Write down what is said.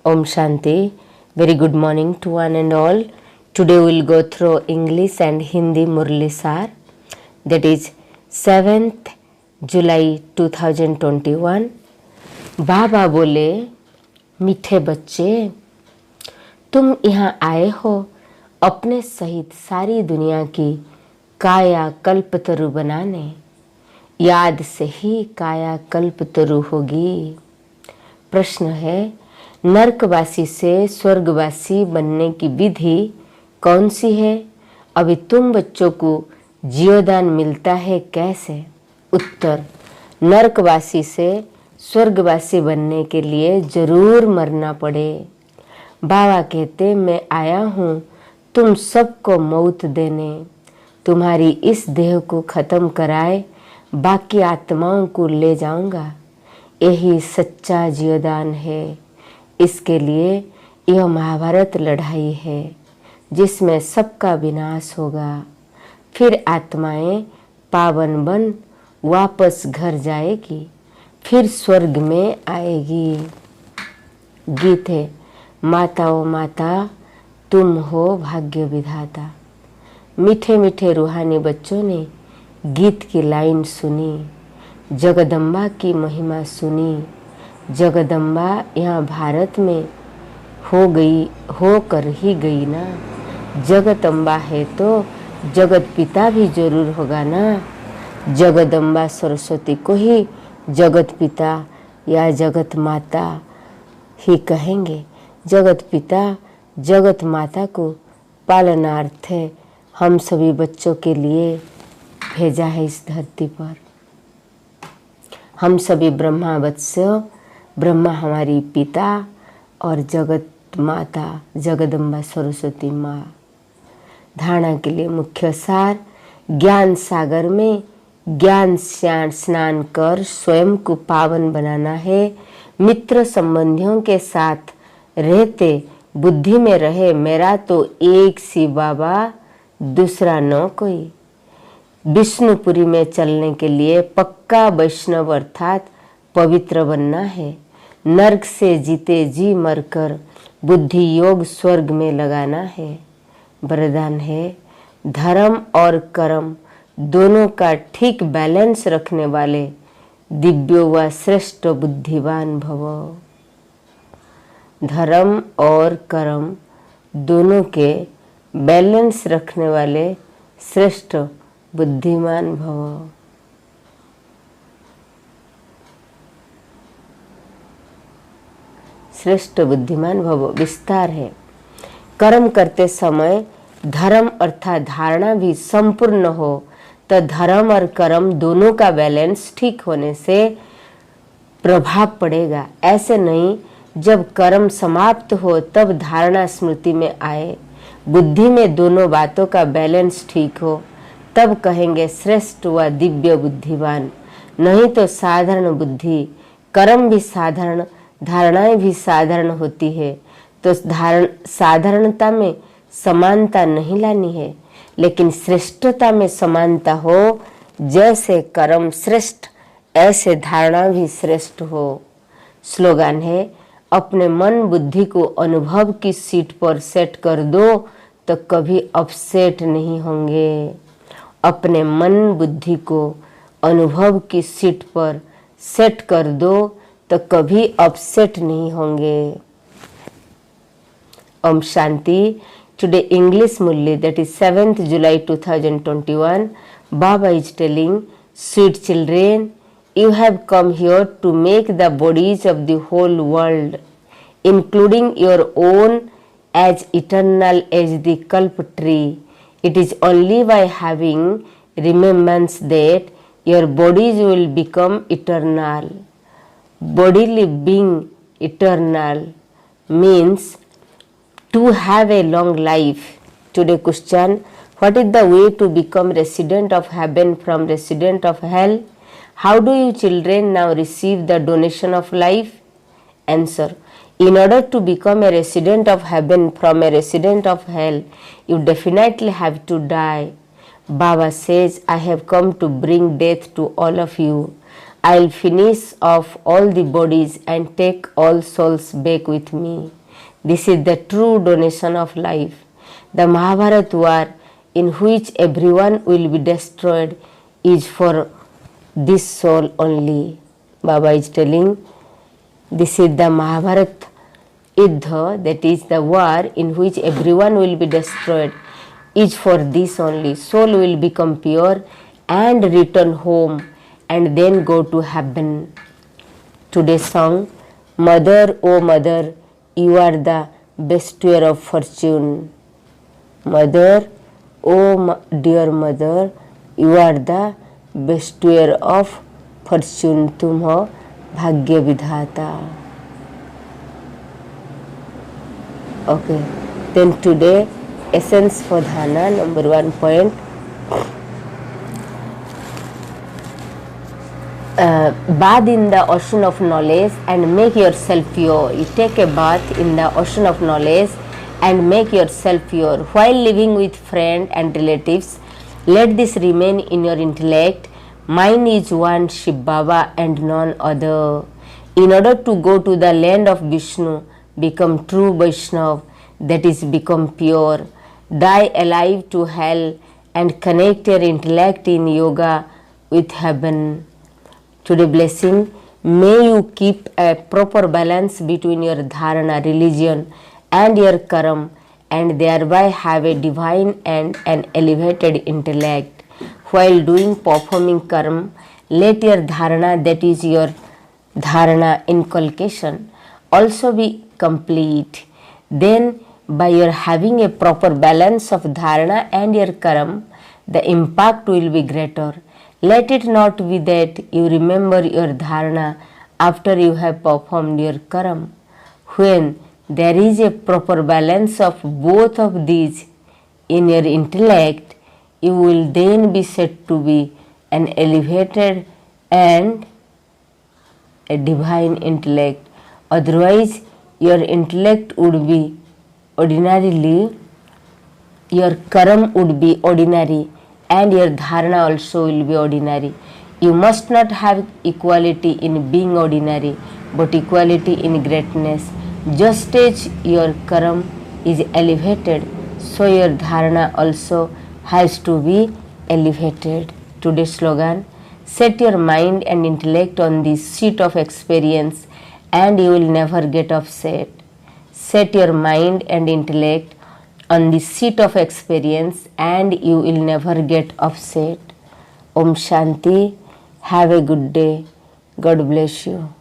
Om Shanti. Very good morning to one and all. Today we will go through English and Hindi Murli Sar. That is 7th July 2021. बाबा बोले, मीठे बच्चे, तुम यहाँ आए हो अपने सहित सारी दुनिया की काया कल्पतरु बनाने। याद से ही काया कल्पतरु होगी। प्रश्न है, नरकवासी से स्वर्गवासी बनने की विधि कौन सी है? अभी तुम बच्चों को जीवदान मिलता है कैसे? उत्तर, नरकवासी से स्वर्गवासी बनने के लिए जरूर मरना पड़े। बाबा कहते, मैं आया हूँ तुम सबको मौत देने। तुम्हारी इस देह को खत्म कराए बाकी आत्माओं को ले जाऊंगा। यही सच्चा जीवदान है। इसके लिए यह महाभारत लड़ाई है जिसमें सबका विनाश होगा। फिर आत्माएं पावन बन वापस घर जाएगी, फिर स्वर्ग में आएगी। गीत है, माताओं माता तुम हो भाग्य विधाता। मीठे मीठे रूहानी बच्चों ने गीत की लाइन सुनी, जगदम्बा की महिमा सुनी। जगदम्बा यहाँ भारत में होकर ही गई ना। जगदम्बा है तो जगत पिता भी जरूर होगा ना। जगदम्बा सरस्वती को ही जगत पिता या जगत माता ही कहेंगे। जगत पिता जगत माता को पालनार्थ है हम सभी बच्चों के लिए भेजा है इस धरती पर। हम सभी ब्रह्मा वत्स्य, ब्रह्मा हमारी पिता और जगत माता जगदम्बा सरस्वती माँ। धारणा के लिए मुख्य सार, ज्ञान सागर में ज्ञान स्नान कर स्वयं को पावन बनाना है। मित्र संबंधियों के साथ रहते बुद्धि में रहे, मेरा तो एक सी बाबा दूसरा न कोई। विष्णुपुरी में चलने के लिए पक्का वैष्णव अर्थात पवित्र बनना है। नर्क से जीते जी मरकर बुद्धि योग स्वर्ग में लगाना है। वरदान है, धर्म और कर्म दोनों का ठीक बैलेंस रखने वाले दिव्य व श्रेष्ठ बुद्धिमान भव। धर्म और कर्म दोनों के बैलेंस रखने वाले श्रेष्ठ बुद्धिमान भव। श्रेष्ठ बुद्धिमान भव विस्तार है। कर्म करते समय धर्म अर्थात धारणा भी संपूर्ण हो तो धर्म और कर्म दोनों का बैलेंस ठीक होने से प्रभाव पड़ेगा। ऐसे नहीं, जब कर्म समाप्त हो तब धारणा स्मृति में आए, बुद्धि में दोनों बातों का बैलेंस ठीक हो, तब कहेंगे श्रेष्ठ व दिव्य बुद्धिमान। नहीं तो साधारण बुद्धि, कर्म भी साधारण, धारणाएं भी साधारण होती है। तो साधारणता में समानता नहीं लानी है, लेकिन श्रेष्ठता में समानता हो। जैसे कर्म श्रेष्ठ ऐसे धारणा भी श्रेष्ठ हो। स्लोगन है, अपने मन बुद्धि को अनुभव की सीट पर सेट कर दो तो कभी अपसेट नहीं होंगे। अपने मन बुद्धि को अनुभव की सीट पर सेट कर दो तो कभी अपसेट नहीं होंगे। Om Shanti. Today English Murli, that is 7th July 2021. Baba is telling, sweet children, you have come here to make the bodies of the whole world, including your own, as eternal as the kalp tree. It is only by having remembrance that your bodies will become eternal. Bodily being eternal means to have a long life. Today question, what is the way to become resident of heaven from resident of hell? How do you children now receive the donation of life? Answer, in order to become a resident of heaven from a resident of hell, you definitely have to die. Baba says, I have come to bring death to all of you. I'll finish off all the bodies and take all souls back with me. This is the true donation of life. The Mahabharata war, in which everyone will be destroyed, is for this soul only. Baba is telling, this is the Mahabharata Yuddha, that is the war in which everyone will be destroyed, is for this only. Soul will become pure and return home and then go to heaven. Today's song, Mother, O Mother, you are the bestower of fortune. Mother, O dear Mother, you are the bestower of fortune. तुम हो भाग्य विधाता. Okay, then today essence for dhyana, number 1 point. Bath in the ocean of knowledge and make yourself pure. You take a bath in the ocean of knowledge and make yourself pure. While living with friends and relatives, let this remain in your intellect. Mine is one Shiv Baba and none other. In order to go to the land of Vishnu, become true Vaishnav, that is, become pure. Die alive to hell and connect your intellect in yoga with heaven. Today blessing, may you keep a proper balance between your dharana, religion and your karam, and thereby have a divine and an elevated intellect. While doing performing karam, let your dharana, that is your dharana inculcation, also be complete. Then by your having a proper balance of dharana and your karam, the impact will be greater. Let it not be that you remember your dharana after you have performed your karam. When there is a proper balance of both of these in your intellect, you will then be said to be an elevated and a divine intellect. Otherwise, your intellect would be ordinarily, your karam would be ordinary, and your dharana also will be ordinary. You must not have equality in being ordinary, but equality in greatness. Just as your karam is elevated, so your dharana also has to be elevated. Today's slogan, set your mind and intellect on the seat of experience and you will never get upset. Set your mind and intellect on the seat of experience and you will never get upset. Om Shanti. Have a good day. God bless you.